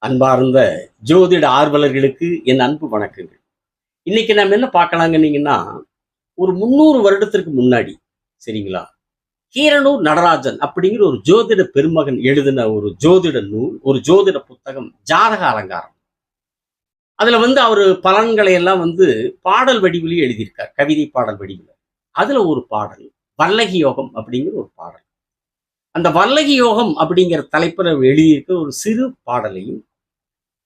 அன்பார்ந்த ஜோதிட ஆர்வலர்களுக்கு என் அன்பு வணக்கங்கள். இன்னைக்கு நம்ம என்ன பார்க்கலாங்கன்னீங்கன்னா, ஒரு 300 வருடத்திற்கு முன்னாடி, சரிங்களா? கீரனூர் நடராஜன் அப்படிங்கிற ஒரு ஜோதிட பெருமகன் எழுதின ஒரு ஜோதிட நூல், ஒரு ஜோதிட புத்தகம் ஜாதக அலங்காரம். அதுல அவரு பலன்களை எல்லாம் பாடல் வடிவிலேயே எழுதியிருக்கார். கவிதை பாடல் வடிவில. அதுல ஒரு பாடல், வல்லகி யோகம் அப்படிங்கிற ஒரு பாடல். அந்த வல்லகி யோகம் அப்படிங்கிற தலைப்புல எழுதியிருக்க ஒரு சிறு பாடலையும்,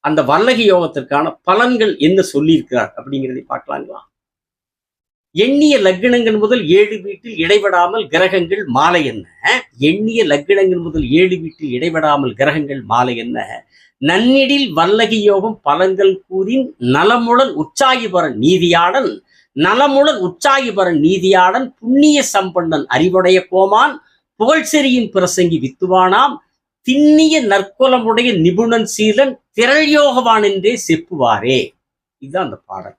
அந்த வல்லகி யோகத்திற்கான பலன்கள் என்ன சொல்லியிருக்கிறார் அப்படிங்கிறதை பார்க்கலாங்களா? எண்ணிய லக்னங்கள் முதல் 7 வீட்டில் இடைவிடாமல் கிரகங்கள் மாலை என்ன? எண்ணிய லக்னங்கள் முதல் 7 வீட்டில் இடைவிடாமல் கிரகங்கள் மாலை என்ன? நன்னிடில் வல்லகி யோகம் பலன்கள் கூறின் நலமுடன் உற்சாகி பெற நீதியாடன், நலமுடன் உற்சாகி பெற நீதியாடன், புண்ணிய சம்பன்னன் அறிவுடைய கோமான், புகழ்செறியின் பிரசங்கி வித்துவானாம், திண்ணிய நற்குலமுடைய நிபுணன் சீலன் திரள்யோகவான் என்றே செப்புவாரே. இதுதான் அந்த பாடல்.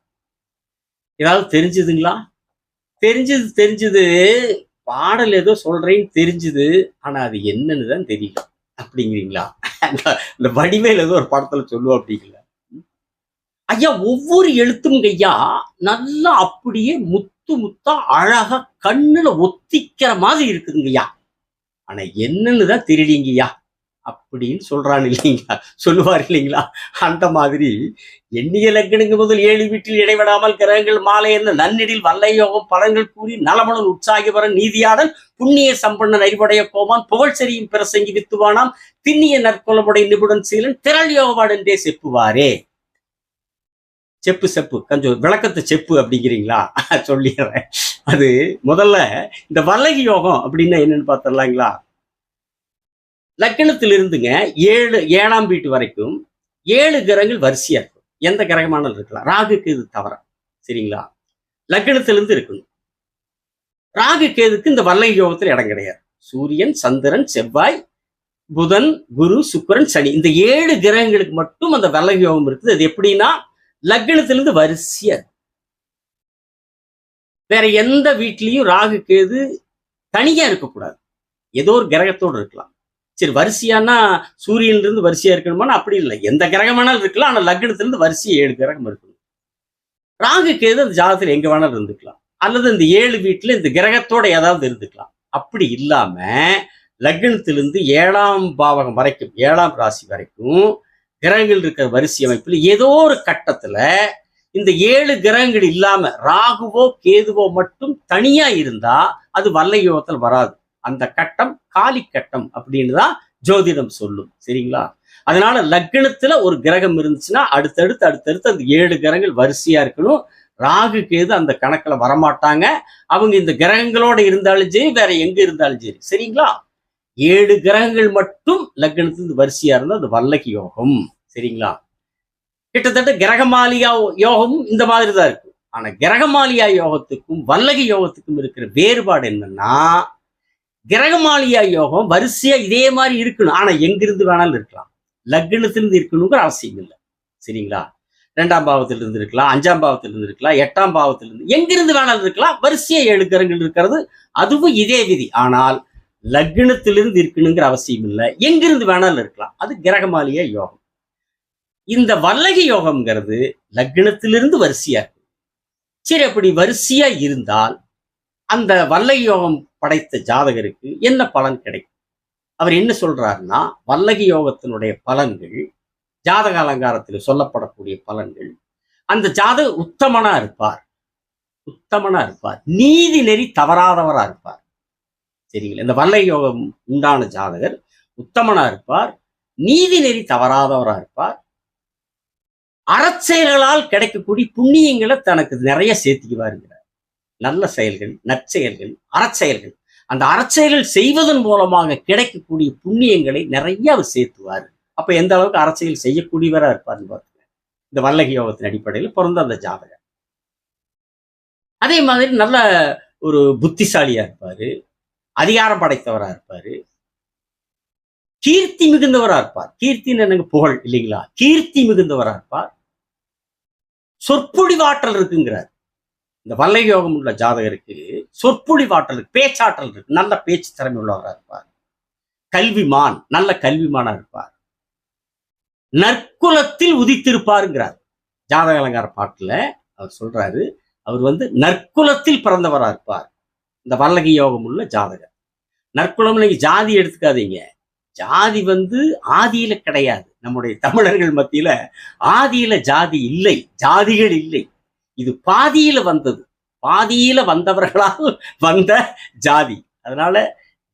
ஏதாவது தெரிஞ்சுதுங்களா? தெரிஞ்சது. பாடல் ஏதோ சொல்றேன்னு தெரிஞ்சுது, ஆனா அது என்னன்னு தான் தெரியல அப்படிங்கிறீங்களா? இந்த வடிவேல் ஏதோ ஒரு படத்துல சொல்லுவோம் அப்படிங்களா? ஐயா, ஒவ்வொரு எழுத்தும் ஐயா நல்லா அப்படியே முத்து முத்தா அழகா கண்ணுல ஒத்திக்கிற மாதிரி இருக்குதுங்கய்யா. ஆனா என்னன்னு தான் தெரியலீங்கய்யா அப்படின்னு சொல்றான் இல்லைங்களா, சொல்லுவார் இல்லைங்களா? அந்த மாதிரி எண்ணிய லக்னங்கள் முதல் 7 வீட்டில் இடைவிடாமல் கிரகங்கள் மாலை என்ன, நன்னிடில் வல்லையோகம் பலன்கள் கூறி நலமுடன் உற்சாகி வர நீதியாடல், புண்ணிய சம்பன்னன் அறிவுடைய கோமான், புகழ் செறியும் பிரசங்கி வித்துவானாம், திண்ணிய நற்குலமுடைய நிபுணன் சீலன் திரள் யோகவான் என்றே செப்புவாரே. செப்பு கொஞ்சம் விளக்கத்தை செப்பு அப்படிங்கிறீங்களா? சொல்லிடுறேன். அது முதல்ல இந்த வல்லகி யோகம் அப்படின்னா என்னன்னு பார்த்துடலாங்களா? லக்னத்தில் இருந்துங்க 7ஆம் வீட்டு வரைக்கும் 7 கிரகங்கள் வரிசையா இருக்கும். எந்த கிரகமானாலும் இருக்கலாம். ராகு கேது தவிர, சரிங்களா? லக்னத்திலிருந்து இருக்கணும். ராகு கேதுக்கு இந்த வல்லகி யோகத்தில் இடம் கிடையாது. சூரியன், சந்திரன், செவ்வாய், புதன், குரு, சுக்கிரன், சனி, இந்த 7 கிரகங்களுக்கு மட்டும் அந்த வல்லகி யோகம் இருக்குது. அது எப்படின்னா லக்னத்திலிருந்து வரிசையா, வேற எந்த வீட்லயும் ராகு கேது தனியா இருக்கக்கூடாது. ஏதோ ஒரு கிரகத்தோடு இருக்கலாம். சரி, வரிசையானா சூரியன்ல இருந்து வரிசையா இருக்கணுமானா அப்படி இல்லை. எந்த கிரகம் வேணாலும் இருக்கலாம். ஆனா லக்னத்திலிருந்து வரிசையா 7 கிரகம் இருக்கணும். ராகு கேது அந்த ஜாதகத்தில் எங்க வேணாலும் இருந்துக்கலாம். அல்லது இந்த 7 வீட்டுல இந்த கிரகத்தோட ஏதாவது இருந்துக்கலாம். அப்படி இல்லாம லக்னத்திலிருந்து 7ஆம் பாவகம் வரைக்கும், 7ஆம் ராசி வரைக்கும் கிரகங்கள் இருக்கிற வரிசை அமைப்பில் ஏதோ ஒரு கட்டத்துல இந்த 7 கிரகங்கள் இல்லாம ராகுவோ கேதுவோ மட்டும் தனியா இருந்தா அது வல்லகி யோகத்தில் வராது. அந்த கட்டம் காலி கட்டம் அப்படின்னு தான் ஜோதிடம் சொல்லும், சரிங்களா? அதனால லக்னத்துல ஒரு கிரகம் இருந்துச்சுன்னா அடுத்தடுத்து அந்த 7 கிரகங்கள் வரிசையா இருக்கணும். ராகு கேது அந்த கணக்குல வரமாட்டாங்க. அவங்க இந்த கிரகங்களோட இருந்தாலும் சரி, வேற எங்க இருந்தாலும் சரி, சரிங்களா? 7 கிரகங்கள் மட்டும் லக்னத்துல வரிசையா இருந்தா அது வல்லகி யோகம், சரிங்களா? கிட்டத்தட்ட கிரகமாலியா யோகமும் இந்த மாதிரி தான் இருக்கும். ஆனா கிரகமாலியா யோகத்துக்கும் வல்லகி யோகத்துக்கும் இருக்கிற வேறுபாடு என்னன்னா, கிரகமாலியா யோகம் வரிசையா இதே மாதிரி இருக்கணும். ஆனா எங்கிருந்து வேணாலும் இருக்கலாம். லக்னத்திலிருந்து இருக்கணுங்கிற அவசியம் இல்லை, சரிங்களா? 2ஆம் பாவத்திலிருந்து இருக்கலாம், 5ஆம் பாவத்திலிருந்து இருக்கலாம், 8ஆம் பாவத்திலிருந்து எங்கிருந்து வேணாலும் இருக்கலாம். வரிசையா 7 கிரகங்கள் இருக்கிறது, அதுவும் இதே விதி. ஆனால் லக்னத்திலிருந்து இருக்கணுங்கிற அவசியம் இல்லை. எங்கிருந்து வேணாலும் இருக்கலாம். அது கிரகமாலியா யோகம். இந்த வல்லகி யோகம்ங்கிறது லக்னத்திலிருந்து வரிசையா இருக்கு. சரி, அப்படி வரிசையா இருந்தால் அந்த வல்லகி யோகம் படைத்த ஜாதகருக்கு என்ன பலன் கிடைக்கும்? அவர் என்ன சொல்றாருன்னா, வல்லகி யோகத்தினுடைய பலன்கள், ஜாதக அலங்காரத்தில் சொல்லப்படக்கூடிய பலன்கள், அந்த ஜாதகர் உத்தமனா இருப்பார், நீதி நெறி தவறாதவரா இருப்பார், சரிங்களா? இந்த வல்லகி யோகம் உண்டான ஜாதகர் உத்தமனா இருப்பார், நீதி நெறி தவறாதவரா இருப்பார், அறச்செயல்களால் கிடைக்கக்கூடிய புண்ணியங்களை தனக்கு நிறைய சேர்த்துக்குவாருங்க. நல்ல செயல்கள், நற்செயல்கள், அறச்செயல்கள், அந்த அறச்செயல்கள் செய்வதன் மூலமாக கிடைக்கக்கூடிய புண்ணியங்களை நிறைய அவர் சேர்த்துவார். அப்ப எந்த அளவுக்கு அறச்செயல் செய்யக்கூடியவரா இருப்பார்னு பாருங்க, இந்த வல்லகி யோகத்தின் அடிப்படையில் பிறந்த அந்த ஜாதகர். அதே மாதிரி நல்ல ஒரு புத்திசாலியா இருப்பாரு, அதிகாரம் படைத்தவரா இருப்பாரு, கீர்த்தி மிகுந்தவரா இருப்பார். கீர்த்தின்னு எனக்கு புகழ் இல்லைங்களா? கீர்த்தி மிகுந்தவரா இருப்பார். சொற்பொழிவாற்றல் இருக்குங்கிறார். இந்த வல்லகி யோகம் உள்ள ஜாதகருக்கு சொற்பொழிவாற்றல் இருக்கு, பேச்சாற்றல் இருக்கு, நல்ல பேச்சு திறமை உள்ளவராக இருப்பார். கல்விமான், நல்ல கல்விமானா இருப்பார். நற்குலத்தில் உதித்திருப்பாருங்கிறார். ஜாதக அலங்கார பாட்டுல அவர் சொல்றாரு, அவர் நற்குலத்தில் பிறந்தவரா இருப்பார் இந்த வல்லகி யோகம் உள்ள ஜாதகர். நற்குலம் நீங்க ஜாதி எடுத்துக்காதீங்க. ஜாதி ஆதியில கிடையாது. நம்முடைய தமிழர்கள் மத்தியில ஆதியில ஜாதி இல்லை, ஜாதிகள் இல்லை. இது பாதியில வந்தது, பாதியில வந்தவர்களால் வந்த ஜாதி. அதனால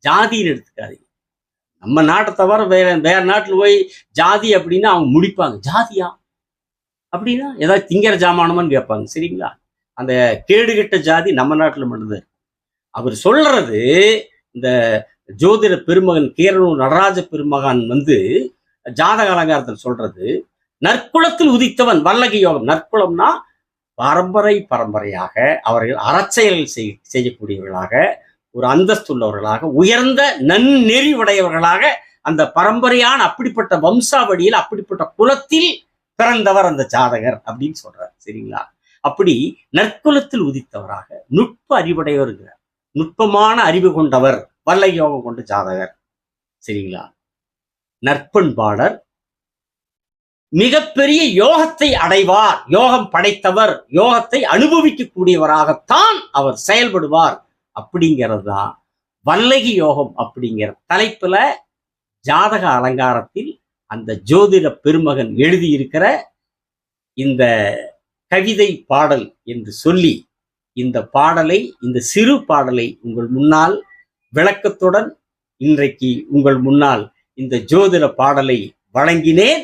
ஜாதின்னு எடுத்துக்காதீங்க. நம்ம நாட்டை தவிர வேற நாட்டில் போய் ஜாதி அப்படின்னா அவங்க முடிப்பாங்க. ஜாதியா அப்படின்னா ஏதாவது திங்கிற ஜாமானமான்னு கேட்பாங்க. சரிங்களா? அந்த கேடுகட்ட ஜாதி நம்ம நாட்டில் மட்டும்தான். அவர் சொல்றது இந்த ஜோதிட பெருமகன் கீரனூர் நடராஜ பெருமகன் ஜாதக அலங்காரத்தில் சொல்றது, நற்குலத்தில் உதித்தவன் வல்லகி யோகம். நற்குலம்னா பரம்பரையாக அவர்கள் அறச்செயல்கள் செய்யக்கூடியவர்களாக, ஒரு அந்தஸ்துள்ளவர்களாக, உயர்ந்த நன்னெறி உடையவர்களாக, அந்த பரம்பரையான அப்படிப்பட்ட வம்சாவளியில் அப்படிப்பட்ட குலத்தில் பிறந்தவர் அந்த ஜாதகர் அப்படின்னு சொல்றார். சரிங்களா? அப்படி நற்குலத்தில் உதித்தவராக நுட்ப அறிவுடையவருங்கிறார். நுட்பமான அறிவு கொண்டவர் வல்லகி யோகம் கொண்ட ஜாதகர். சரிங்களா? நற்பண்பாளர், மிகப்பெரிய யோகத்தை அடைவார், யோகம் படைத்தவர், யோகத்தை அனுபவிக்கக்கூடியவராகத்தான் அவர் செயல்படுவார். அப்படிங்கிறது தான் வல்லகி யோகம் அப்படிங்கிற தலைப்புல ஜாதக அலங்காரத்தில் அந்த ஜோதிட பெருமகன் எழுதியிருக்கிற இந்த கவிதை பாடல் என்று சொல்லி இந்த பாடலை, இந்த சிறு பாடலை உங்கள் முன்னால் விளக்கத்துடன் இன்றைக்கு உங்கள் முன்னால் இந்த ஜோதிட பாடலை வழங்கினேன்.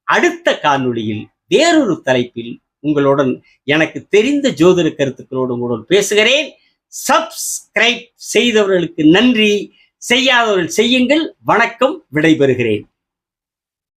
அடுத்த காணொளியில் வேறொரு தலைப்பில் உங்களுடன் எனக்கு தெரிந்த ஜோதிட கருத்துக்களோடு உங்களுடன் பேசுகிறேன். சப்ஸ்கிரைப் செய்தவர்களுக்கு நன்றி, செய்யாதவர்கள் செய்யுங்கள். வணக்கம், விடைபெறுகிறேன்.